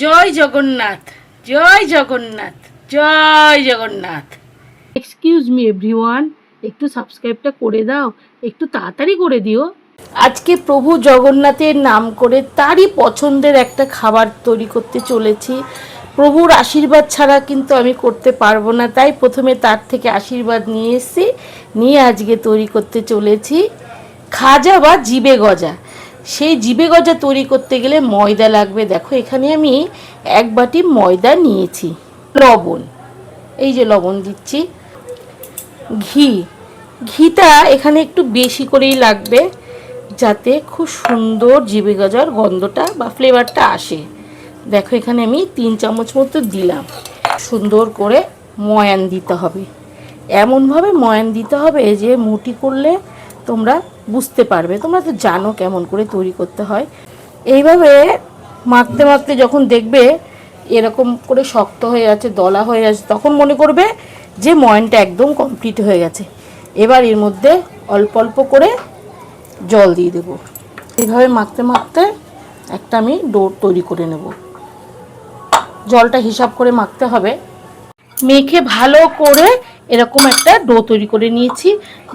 জয় জগন্নাথ, জয় জগন্নাথ, জয় Jagannath. Excuse me everyone, একটু সাবস্ক্রাইবটা করে দাও, একটু তাড়াতাড়ি করে দিও। আজকে প্রভু জগন্নাথের নাম করে তারই পছন্দের একটা খাবার তৈরি করতে চলেছি। প্রভুর আশীর্বাদ ছাড়া কিন্তু আমি করতে পারবো না, তাই প্রথমে তার থেকে আশীর্বাদ নিয়ে এসেছি, নিয়ে আজকে তৈরি করতে চলেছি খাজা বা জিবে গজা। সেই জিবে গজা তৈরি করতে গেলে ময়দা লাগবে। দেখো এখানে আমি 1 বাটি ময়দা নিয়েছি, লবণ, এই যে লবণ দিচ্ছি, ঘিটা এখানে একটু বেশি করেই লাগবে, যাতে খুব সুন্দর জিবে গজার গন্ধটা বা ফ্লেভারটা আসে। দেখো এখানে আমি 3 চামচ মতো দিলাম। সুন্দর করে ময়ান দিতে হবে, এমনভাবে ময়ান দিতে হবে যে মুঠি করলে তোমরা বুঝতে পারবে। তোমরা তো জানো কেমন করে তৈরি করতে হয়। এইভাবে মাখতে মাখতে যখন দেখবে এরকম করে শক্ত হয়ে যাচ্ছে, দলা হয়ে যাচ্ছে, তখন মনে করবে যে ময়ানটা একদম কমপ্লিট হয়ে গেছে। এবার এর মধ্যে অল্প অল্প করে জল দিয়ে দেবো। এইভাবে মাখতে মাখতে একটা আমি ডো তৈরি করে নেব। জলটা হিসাব করে মাখতে হবে। মেখে ভালো করে এরকম একটা ডো তৈরি করে নিয়েছি।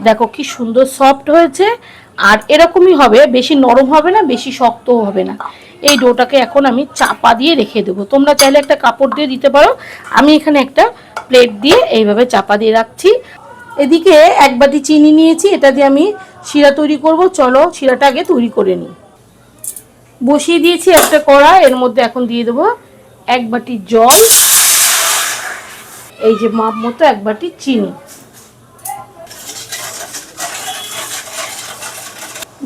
দেখো কি সুন্দর সফট হয়েছে। আর এরকমই হবে, বেশি নরম হবে না, বেশি শক্তও হবে না। এই ডোটাকে এখন আমি চাপা দিয়ে রেখে দেবো। তোমরা চাইলে একটা কাপড় দিয়ে দিতে পারো, আমি এখানে একটা প্লেট দিয়ে এইভাবে চাপা দিয়ে রাখছি। এদিকে 1 বাটি চিনি নিয়েছি, এটা দিয়ে আমি শিরা তৈরি করব। চলো শিরাটা আগে তৈরি করে নিই। বসিয়ে দিয়েছি একটা কড়া, এর মধ্যে এখন দিয়ে দেবো 1 বাটি জল, এই যে মাপ মতো 1 বাটি চিনি।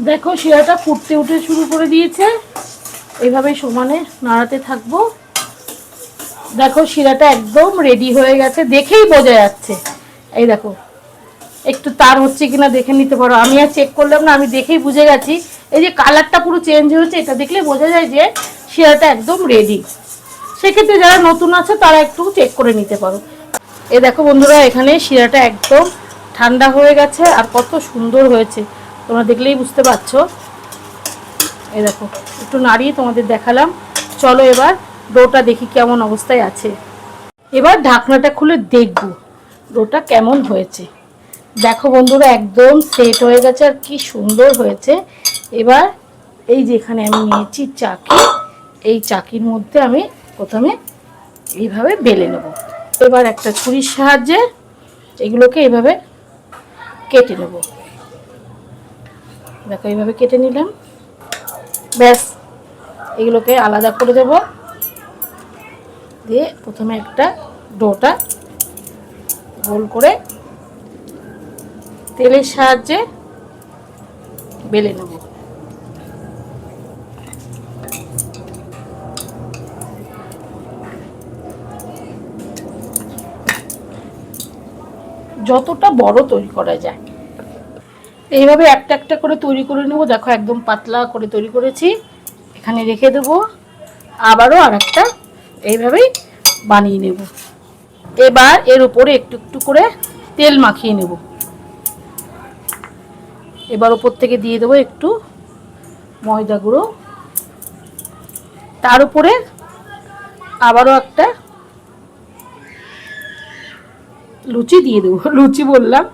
দেখো শিরাটা ফুটতে উঠে শুরু করে দিয়েছে, এইভাবে সমানে নাড়াতে থাকবো। দেখো শিরাটা একদম রেডি হয়ে গেছে, দেখেই বোঝা যাচ্ছে। এই দেখো একটু তার হচ্ছে কিনা দেখে নিতে পারো, আমি আর চেক করলাম না, আমি দেখেই বুঝে গেছি। এই যে কালারটা পুরো চেঞ্জ হয়েছে, এটা দেখলে বোঝা যায় যে শিরাটা একদম রেডি। সেক্ষেত্রে যারা নতুন আছে তারা একটু চেক করে নিতে পারো। এ দেখো বন্ধুরা, এখানে শিরাটা একদম ঠান্ডা হয়ে গেছে আর কত সুন্দর হয়েছে, তোমরা দেখলেই বুঝতে পারছো। এই দেখো একটু নাড়িয়ে তোমাদের দেখালাম। চলো এবার ডোটা দেখি কেমন অবস্থায় আছে। এবার ঢাকনাটা খুলে দেখবো ডোটা কেমন হয়েছে। দেখো বন্ধুরা একদম সেট হয়ে গেছে আর কি সুন্দর হয়েছে। এবার এই যেখানে আমি নিয়েছি চাকি, এই চাকির মধ্যে আমি প্রথমে এইভাবে বেলে নেব। এবার একটা ছুরির সাহায্যে এগুলোকে এইভাবে কেটে নেব। দেখো এইভাবে কেটে নিলাম, ব্যাস এগুলোকে আলাদা করে দেব। দিয়ে প্রথমে একটা ডোটা গোল করে তেলের সাহায্যে বেলে নেব। যতটা বড় তৈরি করা যায় এইভাবে একটা একটা করে তৈরি করে নেব। দেখো একদম পাতলা করে তৈরি করেছি, এখানে রেখে দেব। আবারও আরেকটা এইভাবেই বানিয়ে নেব। এবার এর উপরে একটু একটু করে তেল মাখিয়ে নেব। এবার উপর থেকে দিয়ে দেবো একটু ময়দা গুঁড়ো, তার উপরে আবারও একটা লুচি দিয়ে দেবো। লুচি বললাম,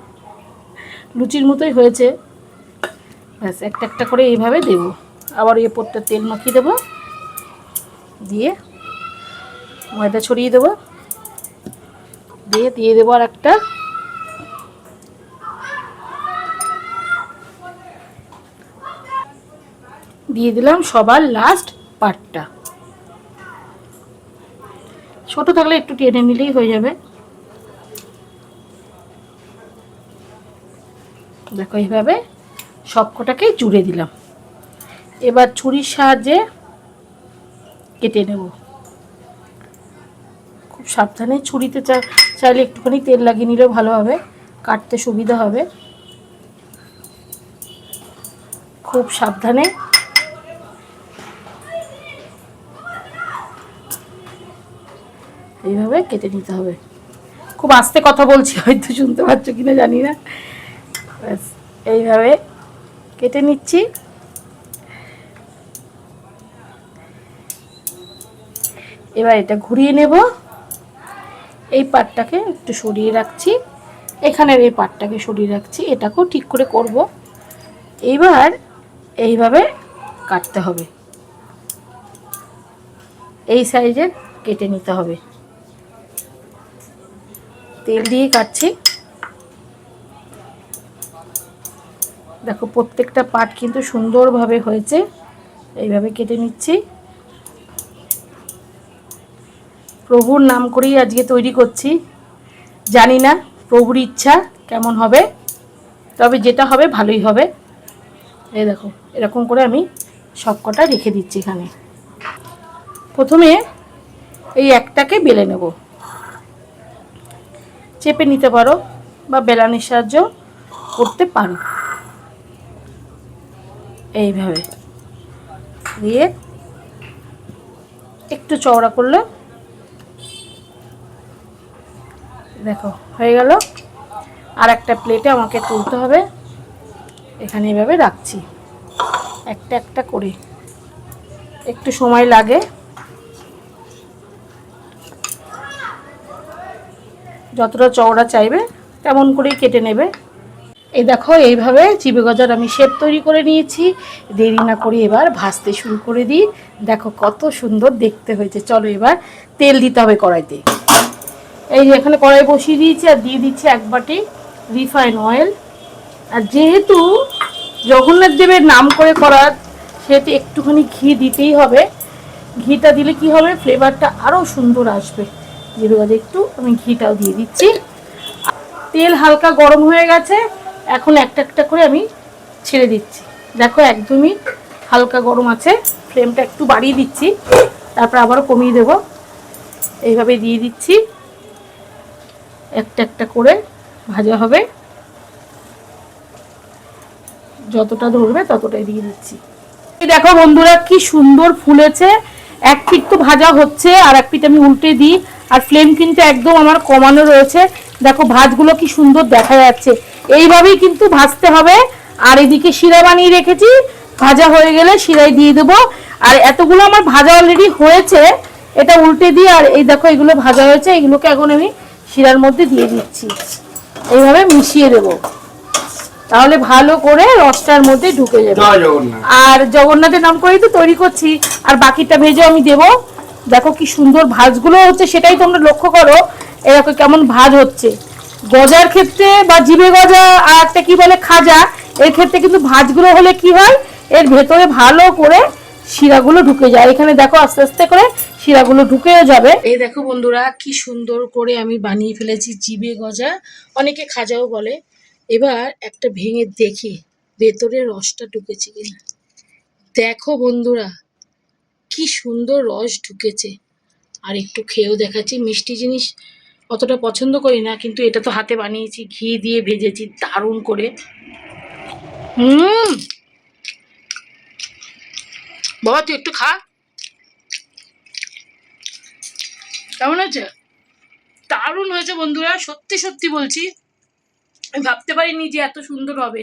লুচির মতোই হয়েছে। ব্যাস একটা একটা করে এইভাবে দেবো। আবার এই উপরটা তেল মাখিয়ে দেবো, দিয়ে ময়দা ছড়িয়ে দেবো, দিয়ে দেবো আর একটা। দিয়ে দিলাম সবার লাস্ট পার্টটা। ছোট থাকলে একটু টেনে নিলেই হয়ে যাবে। দেখো এইভাবে সবকটাকে জুড়ে দিলাম। এবার ছুরির সাহায্যে কেটে নেব। খুব সাবধানে, ছুরিতে চাইলে একটুখানি তেল লাগিয়ে নিলেও ভালো হবে, কাটতে সুবিধা হবে। খুব সাবধানে এইভাবে কেটে নিতে হবে। খুব আস্তে কথা বলছি, হয়তো শুনতে পাচ্ছ কিনা জানি না। ব্যাস এইভাবে কেটে নিচ্ছি। এবার এটা ঘুরিয়ে নেব। এই পাটটাকে একটু সরিয়ে রাখছি, এখানের এই পাটটাকে সরিয়ে রাখছি, এটাকেও ঠিক করে করব। এইবার এইভাবে কাটতে হবে, এই সাইজের কেটে নিতে হবে। তেল দিয়ে কাটছি। দেখো প্রত্যেকটা পাট কিন্তু সুন্দরভাবে হয়েছে, এইভাবে কেটে নিচ্ছি। প্রভুর নাম করেই আজকে তৈরি করছি, জানি না প্রভুর ইচ্ছা কেমন হবে, তবে যেটা হবে ভালোই হবে। এই দেখো এরকম করে আমি সব কটা রেখে দিচ্ছি এখানে। প্রথমে এই একটাকে বেলে নেব, চেপে নিতে পারো বা বেলানির সাহায্য করতে পারো। এইভাবে দিয়ে একটু চওড়া করলে দেখো হয়ে গেল। আর একটা প্লেটে আমাকে তুলতে হবে, এখানে এভাবে রাখছি একটা একটা করে, একটু সময় লাগে। যতটা চওড়া চাইবে তেমন করেই কেটে নেবে। এই দেখো এইভাবে চিবে গজার আমি শেপ তৈরি করে নিয়েছি। দেরি না করে এবার ভাজতে শুরু করে দিই। দেখো কত সুন্দর দেখতে হয়েছে। চলো এবার তেল দিতে হবে কড়াইতে। এই যে এখানে কড়াই বসিয়ে দিয়েছি আর দিয়ে দিচ্ছি 1 বাটি রিফাইন অয়েল। আর যেহেতু জগন্নাথ দেবের নাম করে করা, সেহেতু একটুখানি ঘি দিতেই হবে। ঘিটা দিলে কি হবে, ফ্লেভারটা আরও সুন্দর আসবে। জিরে গাজে একটু আমি ঘিটাও দিয়ে দিচ্ছি। তেল হালকা গরম হয়ে গেছে, এখন একটা একটা করে আমি ছেড়ে দিচ্ছি। দেখো একদমই হালকা গরম আছে, ফ্লেমটা একটু বাড়িয়ে দিচ্ছি, তারপর আবারও কমিয়ে দেব। এইভাবে দিয়ে দিচ্ছি, একটা একটা করে ভাজা হবে, যতটা ধরবে ততটাই দিয়ে দিচ্ছি। দেখো বন্ধুরা কি সুন্দর ফুলেছে। এক পিঠ তো ভাজা হচ্ছে আর এক পিঠ আমি উল্টে দিই, আর ফ্লেম কিন্তু একদম আমার কমানো রয়েছে। দেখো ভাজগুলো কি সুন্দর দেখা যাচ্ছে। এইভাবেই কিন্তু ভাজতে হবে। আর এদিকে শিরা বানিয়ে রেখেছি, ভাজা হয়ে গেলে শিরায় দিয়ে দেবো। আর এতগুলো আমার ভাজা অলরেডি হয়েছে, এটা উল্টে দিই। আর এই দেখো এগুলো ভাজা হয়েছে, এগুলোকে এখন আমি শিরার মধ্যে দিয়ে দিচ্ছি, এইভাবে মিশিয়ে দেবো, তাহলে ভালো করে রসটার মধ্যে ঢুকে যাবে। আর জগন্নাথের নাম করেই তো তৈরি করছি, আর বাকিটা ভেজে আমি দেবো। দেখো কি সুন্দর ভাজগুলো হচ্ছে, সেটাই তোমরা লক্ষ্য করো এরকম কেমন ভাজ হচ্ছে। গজার ক্ষেত্রে বা জিভে গজা আর একটা কি বলে খাজা, এর ক্ষেত্রে কিন্তু ভাজগুলো হলে কি হয়, এর ভেতরে ভালো করে শিরাগুলো ঢুকে যায়। এখানে দেখো আস্তে আস্তে করে শিরাগুলো ঢুকেও যাবে। এই দেখো বন্ধুরা কি সুন্দর করে আমি বানিয়ে ফেলেছি জিভে গজা, অনেকে খাজাও বলে। এবার একটা ভেঙে দেখি ভেতরে রসটা ঢুকেছে কিনা। দেখো বন্ধুরা কি সুন্দর রস ঢুকেছে। আর একটু খেয়েও দেখাচ্ছি। মিষ্টি জিনিস অতটা পছন্দ করি না, কিন্তু এটা তো হাতে বানিয়েছি, ঘি দিয়ে ভেজেছি দারুণ করে। বাবা তুই একটু খা, কেমন হয়েছে? দারুণ হয়েছে বন্ধুরা, সত্যি সত্যি বলছি। আমি ভাবতে পারিনি যে এত সুন্দর হবে।